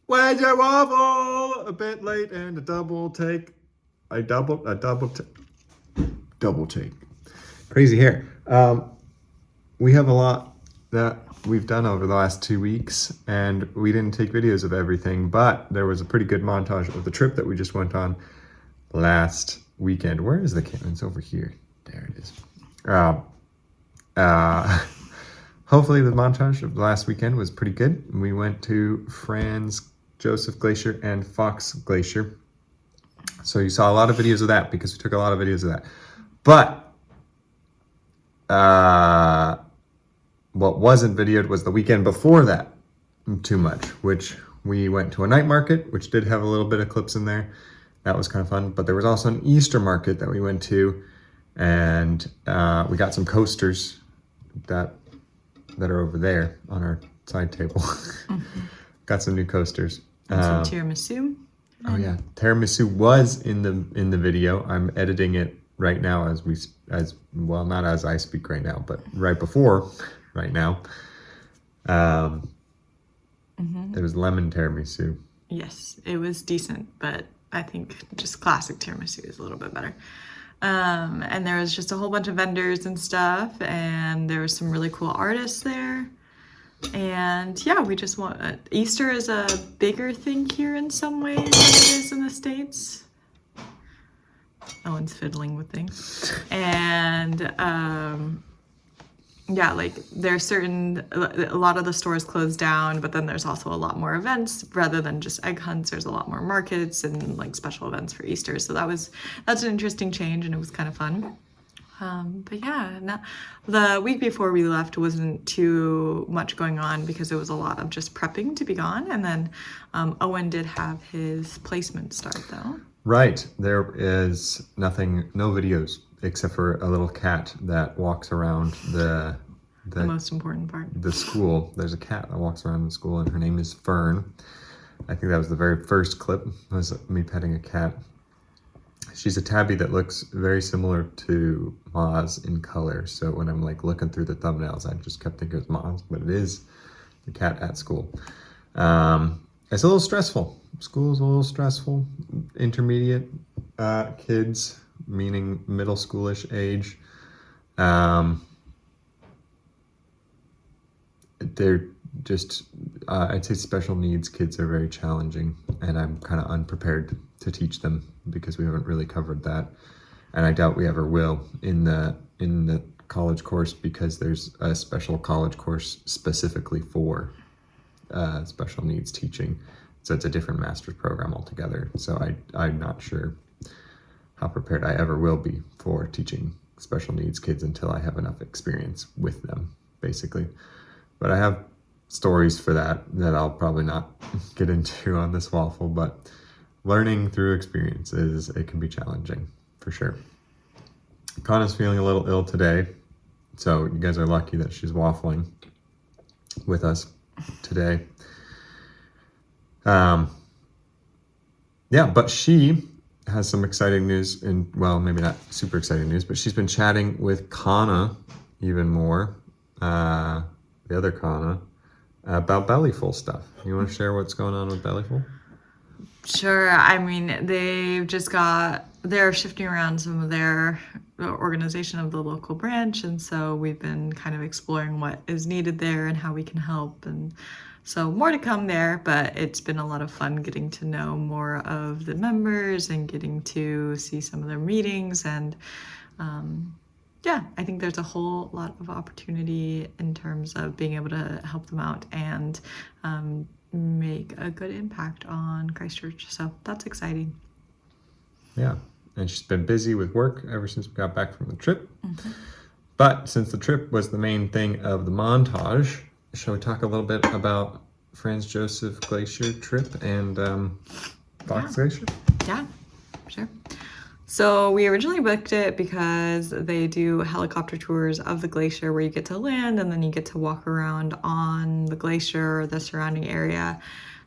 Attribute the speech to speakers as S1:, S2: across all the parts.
S1: Where's your waffle? A bit late and a double take. Double take. Crazy hair. We have a lot that we've done over the last 2 weeks, and we didn't take videos of everything, but there was a pretty good montage of the trip that we just went on last weekend. Where is the camera? It's over here. There it is. Hopefully the montage of last weekend was pretty good. We went to Franz Josef Glacier and Fox Glacier. So you saw a lot of videos of that because we took a lot of videos of that. But what wasn't videoed was the weekend before that too much, which we went to a night market, which did have a little bit of clips in there. That was kind of fun. But there was also an Easter market that we went to, and we got some coasters that are over there on our side table. Mm-hmm. Got some new coasters.
S2: And some tiramisu.
S1: Oh yeah, tiramisu was in the video. I'm editing it right now not as I speak right now, but right before right now. It was lemon tiramisu.
S2: Yes, it was decent, but I think just classic tiramisu is a little bit better. And there was just a whole bunch of vendors and stuff, and there was some really cool artists there. And yeah, we just want Easter is a bigger thing here in some ways than it is in the States. Owen's fiddling with things. And yeah, like there's a lot of the stores closed down, but then there's also a lot more events rather than just egg hunts. There's a lot more markets and like special events for Easter. So that's an interesting change, and it was kind of fun. But yeah, the week before we left wasn't too much going on because it was a lot of just prepping to be gone. And then Owen did have his placement start though.
S1: Right. There is no videos except for a little cat that walks around the
S2: most important part.
S1: The school. There's a cat that walks around the school, and her name is Fern. I think that was the very first clip, was me petting a cat. She's a tabby that looks very similar to Maz in color. So when I'm like looking through the thumbnails, I just kept thinking it was Maz, but it is the cat at school. It's a little stressful. School's a little stressful. Intermediate kids, meaning middle schoolish age. They're just, I'd say special needs kids are very challenging, and I'm kind of unprepared to teach them because we haven't really covered that. And I doubt we ever will in the college course, because there's a special college course specifically for special needs teaching. So it's a different master's program altogether. So I'm not sure how prepared I ever will be for teaching special needs kids until I have enough experience with them, basically. But I have stories for that I'll probably not get into on this waffle, but learning through experience it can be challenging for sure. Kana's feeling a little ill today, so you guys are lucky that she's waffling with us today. But she has some exciting news, and well, maybe not super exciting news, but she's been chatting with Kana even more, the other Kana, about Bellyful stuff. You want to share what's going on with Bellyful?
S2: Sure. I mean, they're shifting around some of their organization of the local branch, and so we've been kind of exploring what is needed there and how we can help, and so more to come there. But it's been a lot of fun getting to know more of the members and getting to see some of their meetings, and I think there's a whole lot of opportunity in terms of being able to help them out and make a good impact on Christchurch. So that's exciting.
S1: Yeah, and she's been busy with work ever since we got back from the trip. Mm-hmm. But since the trip was the main thing of the montage, shall we talk a little bit about Franz Josef Glacier trip and Fox Glacier?
S2: Yeah, sure. So we originally booked it because they do helicopter tours of the glacier where you get to land and then you get to walk around on the glacier or the surrounding area.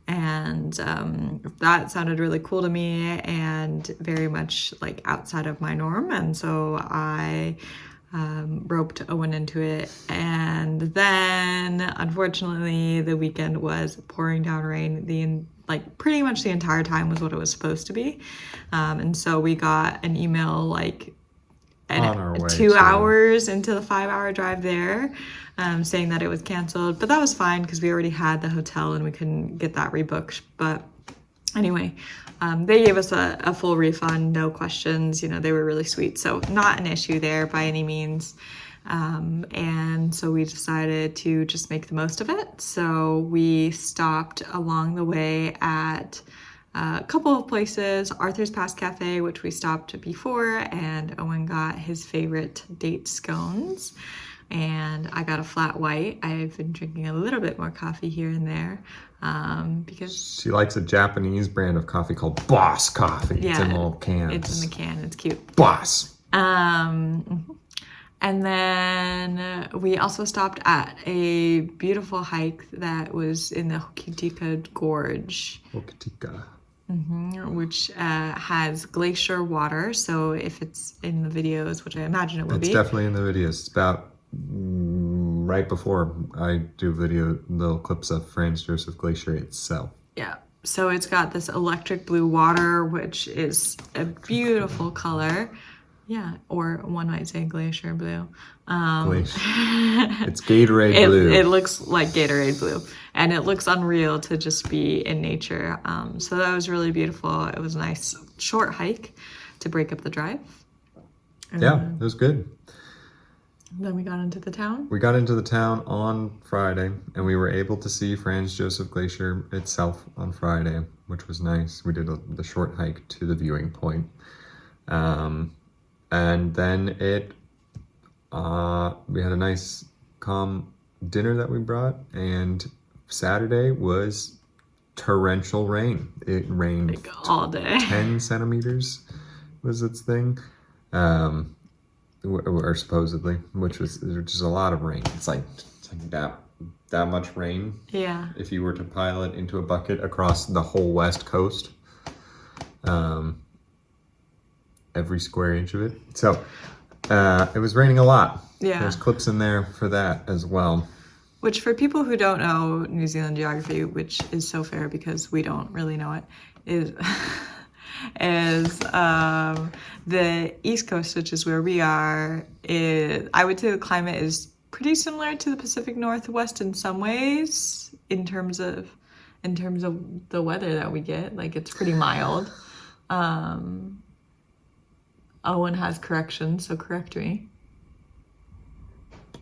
S2: And that sounded really cool to me and very much like outside of my norm. And so I roped Owen into it. And then unfortunately the weekend was pouring down rain like pretty much the entire time was what it was supposed to be. And so we got an email like
S1: On our way
S2: 2
S1: to-
S2: hours into the 5-hour drive there, saying that it was canceled. But that was fine because we already had the hotel and we couldn't get that rebooked. But anyway, they gave us a full refund, no questions. You know, they were really sweet. So not an issue there by any means. And so we decided to just make the most of it. So we stopped along the way at a couple of places, Arthur's Pass Cafe, which we stopped before, and Owen got his favorite date scones. And I got a flat white. I've been drinking a little bit more coffee here and there because
S1: She likes a Japanese brand of coffee called Boss Coffee. It's in little cans.
S2: it's in the can. It's cute.
S1: Boss.
S2: And then we also stopped at a beautiful hike that was in the Hokitika Gorge,
S1: Hokitika.
S2: which has glacier water. So if it's in the videos, which I imagine it will
S1: It's
S2: be.
S1: definitely in the videos. It's about right before I do little clips of Franz Josef Glacier itself.
S2: Yeah. So it's got this electric blue water, which is a beautiful color. Yeah, or one might say glacier blue.
S1: Glacier. It's Gatorade blue.
S2: It looks like Gatorade blue, and it looks unreal to just be in nature. So that was really beautiful. It was a nice short hike to break up the drive. And
S1: Yeah, it was good.
S2: then we got into the town.
S1: We got into the town on Friday, and we were able to see Franz Josef Glacier itself on Friday, which was nice. We did the short hike to the viewing point. And then we had a nice calm dinner that we brought, and Saturday was torrential rain. It rained
S2: Like all day.
S1: 10 centimeters was its thing, or supposedly, which was just a lot of rain. It's like that much rain.
S2: Yeah.
S1: If you were to pile it into a bucket across the whole West Coast, every square inch of it. So it was raining a lot.
S2: Yeah.
S1: There's clips in there for that as well.
S2: Which, for people who don't know New Zealand geography, which is so fair because we don't really know it, is the East Coast, which is where we are. I would say the climate is pretty similar to the Pacific Northwest in some ways, in terms of the weather that we get. Like, it's pretty mild. Owen has corrections, so correct me.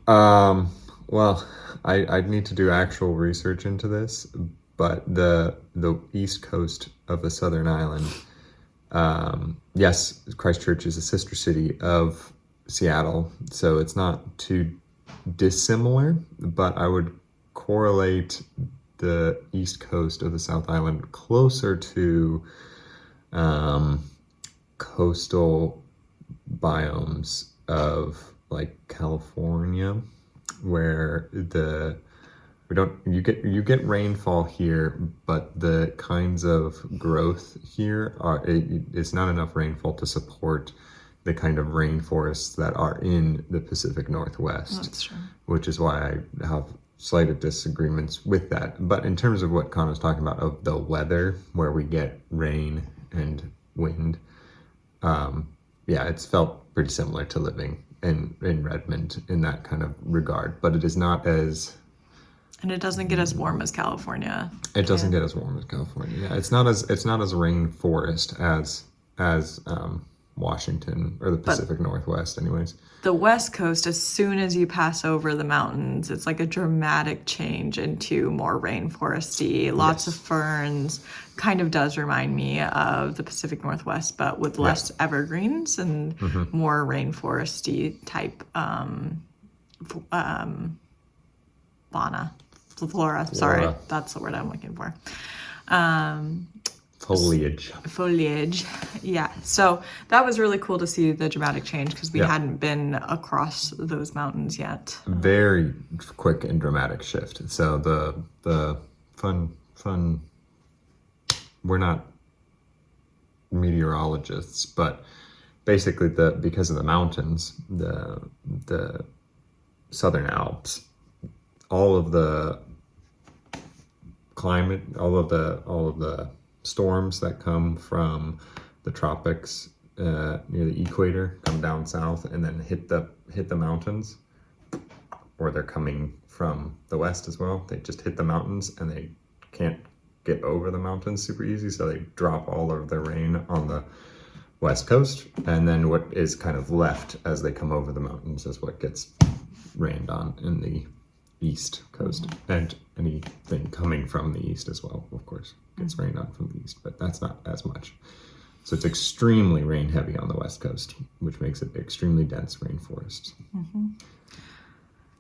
S1: Well, I'd need to do actual research into this, but the east coast of the Southern Island, yes, Christchurch is a sister city of Seattle, so it's not too dissimilar, but I would correlate the east coast of the South Island closer to coastal biomes of like California, where you get rainfall here, but the kinds of growth here it's not enough rainfall to support the kind of rainforests that are in the Pacific Northwest.
S2: That's true.
S1: Which is why I have slight disagreements with that. But in terms of what Kana's talking about, of the weather, where we get rain and wind, yeah, it's felt pretty similar to living in Redmond in that kind of regard. But it is not as...
S2: And it doesn't get as warm as California.
S1: It doesn't get as warm as California. Yeah, it's not as rainforest as Washington or the Pacific Northwest, anyways.
S2: The West Coast, as soon as you pass over the mountains, it's like a dramatic change into more rainforesty, lots of ferns. Kind of does remind me of the Pacific Northwest, but with less evergreens and more rainforesty type flora. Sorry, that's the word I'm looking for. Foliage. Yeah. So that was really cool to see the dramatic change because we hadn't been across those mountains yet.
S1: Very quick and dramatic shift. So the fun. We're not meteorologists, but basically because of the mountains, the Southern Alps, all of the climate, all of the storms that come from the tropics near the equator come down south and then hit the mountains, or they're coming from the west as well. They just hit the mountains and they can't get over the mountains super easy, so they drop all of their rain on the west coast, and then what is kind of left as they come over the mountains is what gets rained on in the east coast. And anything coming from the east as well, of course, gets rained on from the east, but that's not as much. So it's extremely rain heavy on the west coast, which makes it extremely dense rainforests.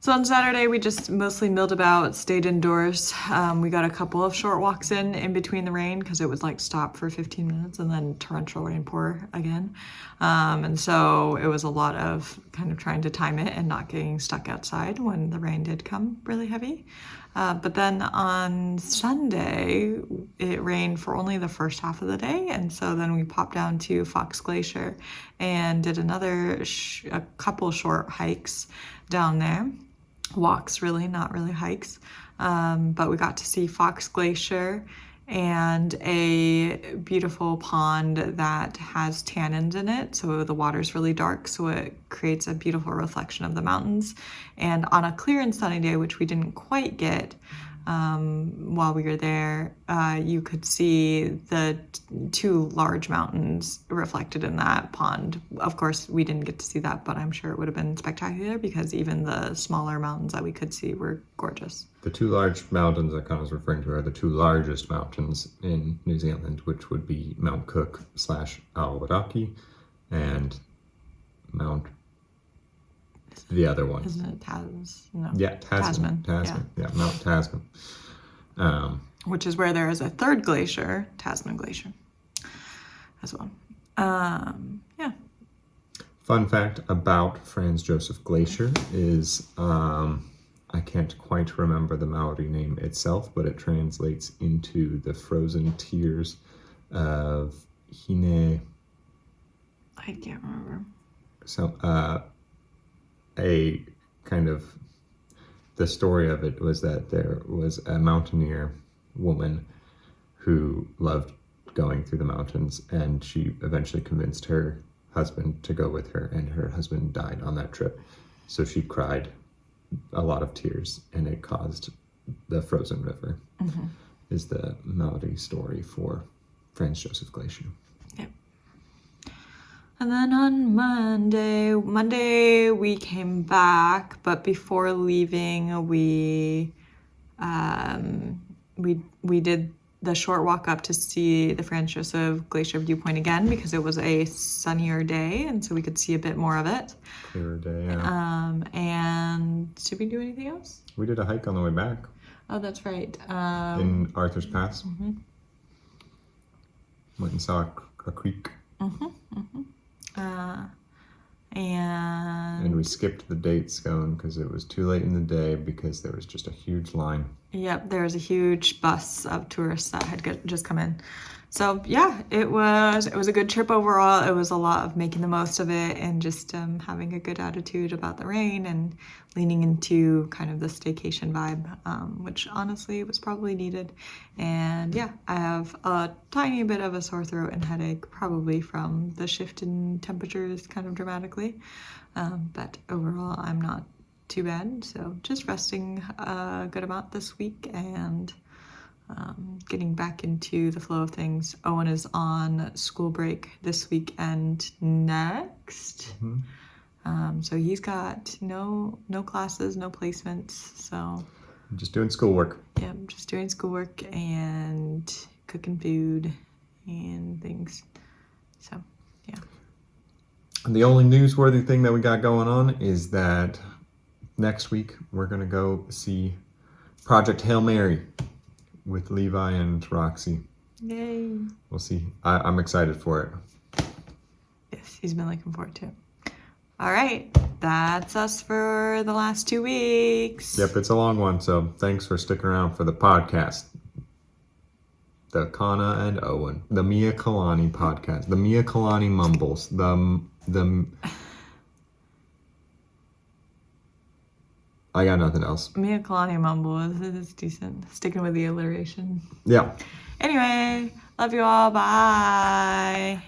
S2: So on Saturday, we just mostly milled about, stayed indoors. We got a couple of short walks in between the rain because it was like stop for 15 minutes and then torrential rain pour again. And so it was a lot of kind of trying to time it and not getting stuck outside when the rain did come really heavy. But then on Sunday, it rained for only the first half of the day. And so then we popped down to Fox Glacier and did a couple short hikes down there. Walks, really, not really hikes. But we got to see Fox Glacier and a beautiful pond that has tannins in it. So the water's really dark, so it creates a beautiful reflection of the mountains. And on a clear and sunny day, which we didn't quite get while we were there, you could see the two large mountains reflected in that pond. Of course, we didn't get to see that, but I'm sure it would have been spectacular because even the smaller mountains that we could see were gorgeous.
S1: The two large mountains that Kana was referring to are the two largest mountains in New Zealand, which would be Mount Cook / Aotearoa and Mount... the other one.
S2: Isn't it No.
S1: Yeah, Tasman. Yeah, Mount Tasman.
S2: Which is where there is a third glacier, Tasman Glacier, as well. Yeah.
S1: Fun fact about Franz Josef Glacier is, I can't quite remember the Maori name itself, but it translates into the frozen tears of Hine.
S2: I can't remember.
S1: So, a kind of, the story of it was that there was a mountaineer woman who loved going through the mountains, and she eventually convinced her husband to go with her, and her husband died on that trip. So she cried a lot of tears, and it caused the frozen river, is the Maori story for Franz Josef Glacier.
S2: Yep. And then on Monday we came back, but before leaving, we did the short walk up to see the Franz Josef Glacier viewpoint again because it was a sunnier day, and so we could see a bit more of it.
S1: Clearer day, yeah.
S2: And did we do anything else?
S1: We did a hike on the way back.
S2: Oh, that's right.
S1: In Arthur's Pass. Went and saw a creek. And we skipped the date scone because it was too late in the day because there was just a huge line.
S2: Yep, there was a huge bus of tourists that had just come in. So yeah, it was a good trip overall. It was a lot of making the most of it and just having a good attitude about the rain and leaning into kind of the staycation vibe, which honestly was probably needed. And yeah, I have a tiny bit of a sore throat and headache, probably from the shift in temperatures kind of dramatically. But overall, I'm not too bad. So just resting a good amount this week and getting back into the flow of things. Owen is on school break this week and next. So he's got no classes, no placements. So
S1: just doing schoolwork.
S2: Yeah, just doing schoolwork and cooking food and things. So yeah.
S1: And the only newsworthy thing that we got going on is that next week we're gonna go see Project Hail Mary with Levi and Roxy.
S2: Yay.
S1: We'll see. I'm excited for it.
S2: Yes, he's been looking forward to it. All right, that's us for the last 2 weeks.
S1: Yep, it's a long one, so thanks for sticking around for the podcast. The Kana and Owen, the Mia Kalani podcast, the Mia Kalani mumbles, the I got nothing else.
S2: Mia Kalani mumble is decent. Sticking with the alliteration.
S1: Yeah.
S2: Anyway, love you all. Bye.